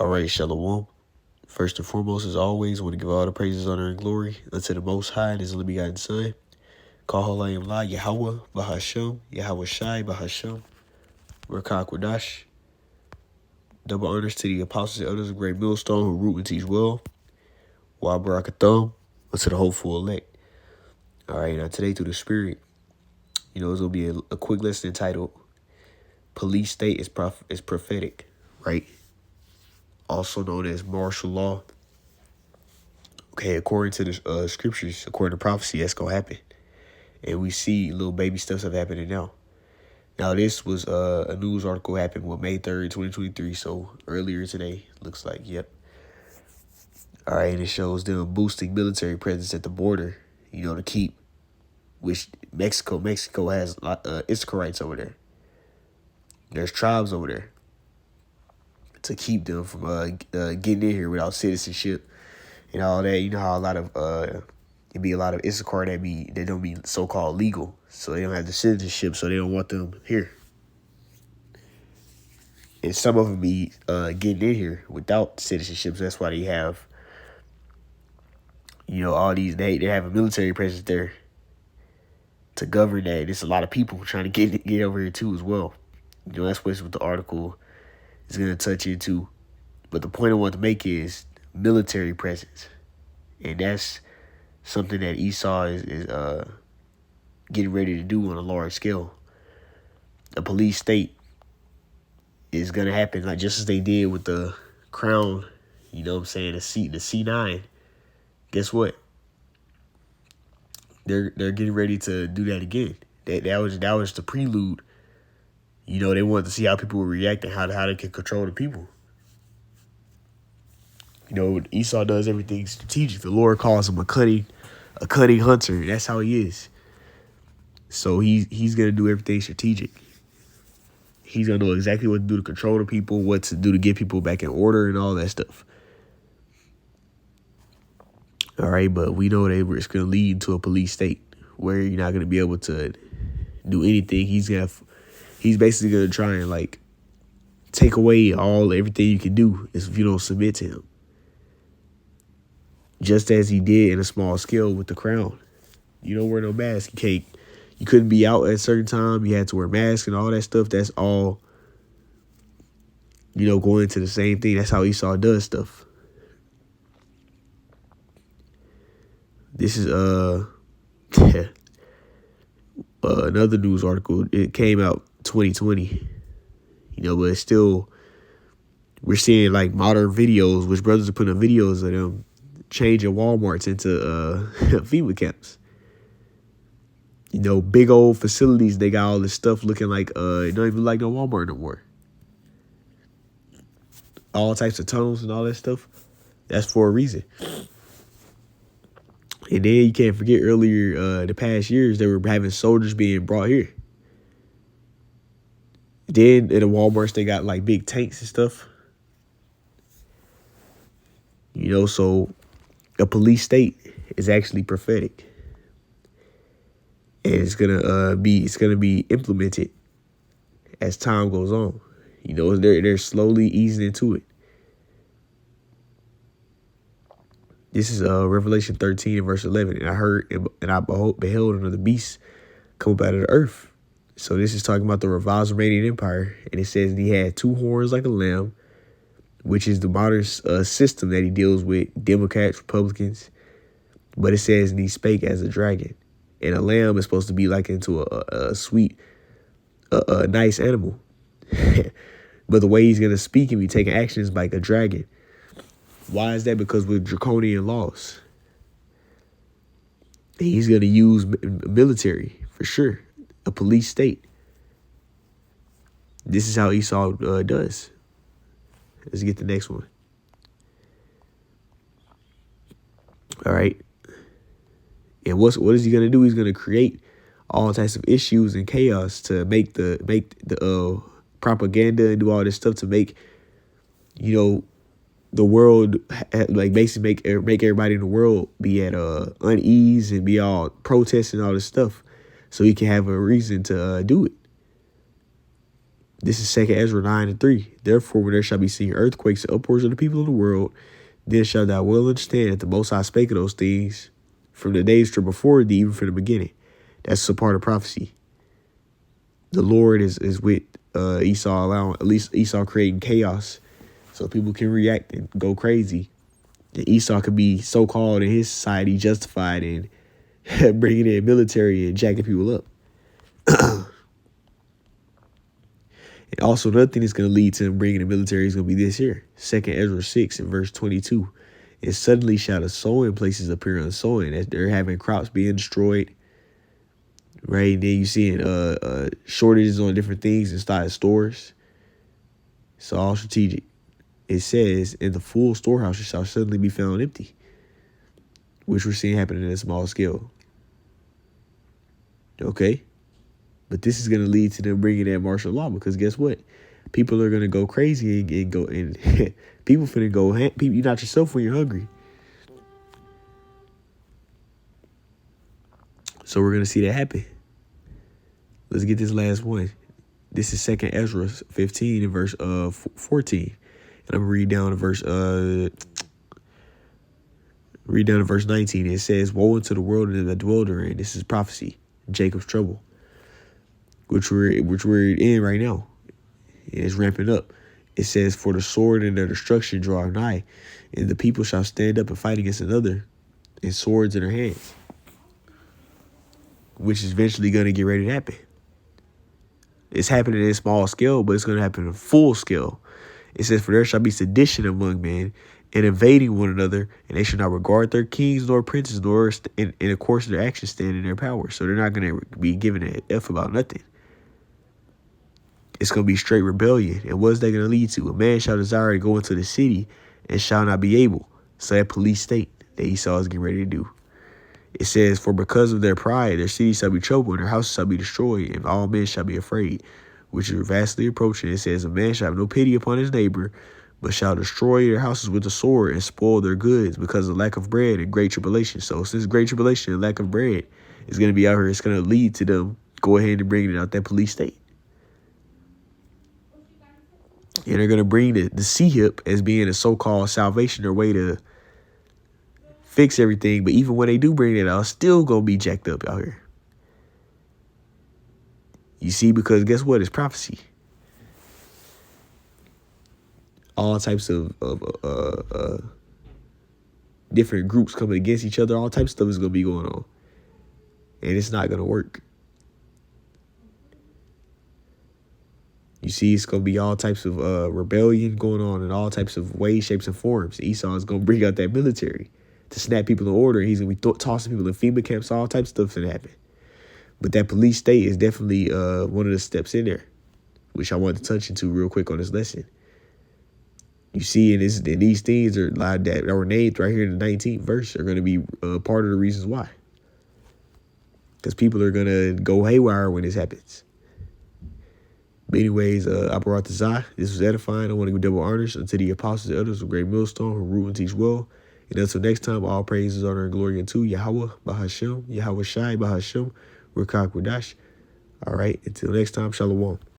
All right, Shalom. First and foremost, as always, I want to give all the praises, honor, and glory unto the Most High and His only begotten Son. Kahalayim La Yahweh Bahashem, Yahweh Shai Bahashem, Rakah Kwadash. Double honors to the apostles and elders of Great Millstone who root and teach well. Wa Barakathum, unto the hopeful elect. All right, now today through the Spirit, it's going to be a quick lesson entitled Police State is Prophetic, right? Also known as martial law. Okay, according to the scriptures, according to prophecy, that's going to happen. And we see little baby stuff happening now. Now, this was a news article happened on May 3rd, 2023. So earlier today, looks like, yep. All right, and it shows them boosting military presence at the border, to keep, which Mexico has Israelites over there. There's tribes over there to keep them from getting in here without citizenship and all that. You know how a lot of it'd be a lot of Issachar that don't be so-called legal, so they don't have the citizenship, so they don't want them here. And some of them be getting in here without citizenship, so that's why they have, all these, they have a military presence there to govern that. There's a lot of people trying to get over here too as well. That's what the article is going to touch into. But the point I want to make is military presence. And that's something that Esau is getting ready to do on a large scale. A police state is going to happen, like just as they did with the Crown, the C9. Guess what? They're getting ready to do that again. That was the prelude. They wanted to see how people would react and how they can control the people. Esau does everything strategic. The Lord calls him a cunning hunter. That's how he is. So he's gonna do everything strategic. He's gonna know exactly what to do to control the people, what to do to get people back in order, and all that stuff. All right, but we know that it's gonna lead to a police state where you're not gonna be able to do anything. He's basically gonna try and take away everything you can do if you don't submit to him. Just as he did in a small scale with the Crown. You don't wear no mask. You couldn't be out at a certain time. You had to wear masks and all that stuff. That's all, going into the same thing. That's how Esau does stuff. This is another news article. It came out 2020. But it's still, we're seeing modern videos, which brothers are putting up videos of them changing Walmarts into FEMA camps. Big old facilities. They got all this stuff looking like it don't even like no Walmart no more. All types of tunnels and all that stuff. That's for a reason. And then you can't forget earlier the past years they were having soldiers being brought here. Then in the Walmarts they got big tanks and stuff. So a police state is actually prophetic. And it's gonna be implemented as time goes on. They're slowly easing into it. This is Revelation 13 and verse 11. And I heard and I beheld another beast come up out of the earth. So this is talking about the revised Romanian Empire. And it says he had two horns like a lamb, which is the modern system that he deals with, Democrats, Republicans. But it says, and he spake as a dragon. And a lamb is supposed to be into a sweet, a nice animal. But the way he's going to speak and be taking actions like a dragon. Why is that? Because with draconian laws. He's going to use military, for sure. A police state. This is how Esau does. Let's get the next one. All right. And what is he going to do? He's going to create all types of issues and chaos to make the propaganda and do all this stuff to make, the world, basically make everybody in the world be at unease and be all protesting all this stuff so he can have a reason to do it. This is 2 Ezra 9:3. Therefore, when there shall be seen earthquakes and upwards of the people of the world, then shalt thou well understand that the Most High spake of those things from the days from before thee, even from the beginning. That's a part of prophecy. The Lord is with Esau, allowing at least Esau creating chaos so people can react and go crazy. And Esau could be so-called in his society justified in bringing in military and jacking people up. And also another thing that's going to lead to him bringing the military is going to be this here. 2 Ezra 6 and verse 22. And suddenly shall the sowing places appear unsowing, as they're having crops being destroyed. Right? And then you seeing shortages on different things inside stores. It's all strategic. It says, and the full storehouses shall suddenly be found empty, which we're seeing happen in a small scale. Okay? But this is going to lead to them bringing that martial law, because guess what? People are going to go crazy and go, and people finna go, you're not yourself when you're hungry. So we're going to see that happen. Let's get this last one. This is 2 Ezra 15 and verse 14. And I'm going to read down to verse 19. It says, woe unto the world that dwell therein. This is prophecy, Jacob's trouble, which we're in right now. And it's ramping up. It says, for the sword and their destruction draw nigh, and the people shall stand up and fight against another, and swords in their hands, which is eventually going to get ready to happen. It's happening in a small scale, but it's going to happen in full scale. It says, for there shall be sedition among men, and invading one another, and they shall not regard their kings nor princes, nor in the course of their actions stand in their power. So they're not going to be giving an F about nothing. It's going to be straight rebellion. And what is that going to lead to? A man shall desire to go into the city and shall not be able. So that police state that Esau is getting ready to do. It says, for because of their pride, their cities shall be troubled, and their houses shall be destroyed, and all men shall be afraid, which is vastly approaching. It says, a man shall have no pity upon his neighbor, but shall destroy their houses with the sword and spoil their goods because of lack of bread and great tribulation. So since great tribulation and lack of bread is going to be out here, it's going to lead to them go ahead and bringing out that police state. And they're going to bring the CHIP as being a so-called salvation, or way to fix everything. But even when they do bring it out, it's still going to be jacked up out here. You see, because guess what? It's prophecy. All types of different groups coming against each other. All types of stuff is going to be going on. And it's not going to work. You see, it's going to be all types of rebellion going on in all types of ways, shapes, and forms. Esau is going to bring out that military to snap people in order. He's going to be tossing people in FEMA camps. All types of stuff's going to happen. But that police state is definitely one of the steps in there, which I wanted to touch into real quick on this lesson. You see, and these things are like that were named right here in the 19th verse are going to be part of the reasons why. Because people are going to go haywire when this happens. But anyways, I brought the Zah. This was edifying. I want to give double honors unto the apostles and elders of great millstone who rule and teach well. And until next time, all praises, honor, and glory unto Yahweh, Bahashem, Yahweh Shai, Bahashem, Rakak Wadash. All right, until next time, Shalom.